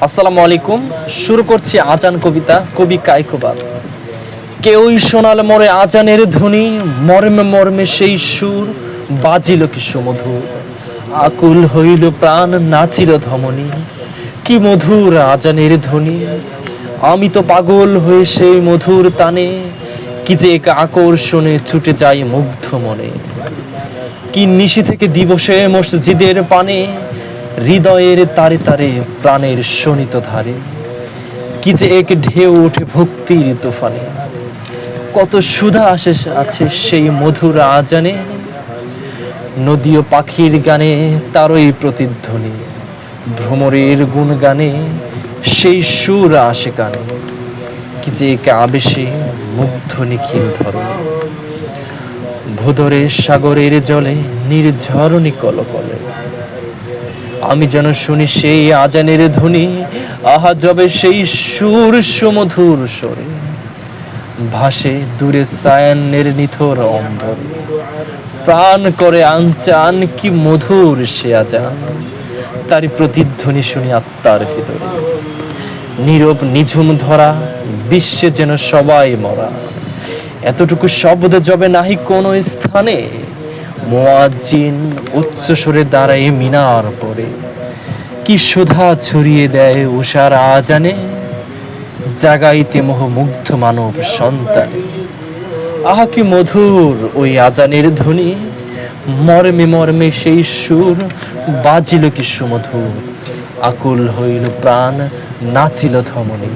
আসসালামু আলাইকুম। শুরু করছি আজান কবিতা, কবি কায়কোবাদ। কেউই শোনাল মোরে আজানের ধ্বনি, মর্মে মর্মে সেই সুর বাজিল কি সুমধুর। আকুল হইল প্রাণ, নাচিল ধমনী, কি মধুর আজানের ধ্বনি। আমি তো পাগল হয়ে সেই মধুর তানে, কি যে এক আকর্ষণে ছুটে যাই মুগ্ধ মনে। কি নিশি থেকে দিবসে মসজিদের পানে, হৃদয়ের তারে তারে প্রাণের শোণিত ধারে। কি যে এক ঢেউ ওঠে ভক্তির তুফানে, কত সুধা আছে সেই মধুর আজানে। নদী ও পাখির গানে তারই প্রতিধ্বনি, ভ্রমরের গুণগানে সেই সুর আসে কানে। কি যে এক আবেশে মুগ্ধ নিখিল ধরণী, ভোদরে সাগরের জলে নির্ঝরণী কলকলে। আমি যেন শুনি সেই আজানের ধ্বনি, আহা যবে সেই সুর সুমধুর স্বরে। ভাসে দূরে সায়ান্নের নিথর অম্বর, প্রাণ করে আনচান কি মধুর সে আজান। তারই প্রতিধ্বনি শুনি আত্মার ভিতরে, নীরব নিঝুম ধরা বিশ্বে যেন সবাই মরা। এতটুকু শব্দ যবে নাহি কোনো স্থানে, মুয়াজ্জিন উচ্চ স্বরে দাঁড়ায় মিনার পরে। কি সুধা ছড়িয়ে দেয় উষার আজানে, জাগাইতে মোহ মুগ্ধ মানব সন্তানে। আহা কি মধুর ওই আজানের ধ্বনি, মর্মে মর্মে সেই সুর বাজিল কি সুমধুর। আকুল হইল প্রাণ, নাচিল ধমনী।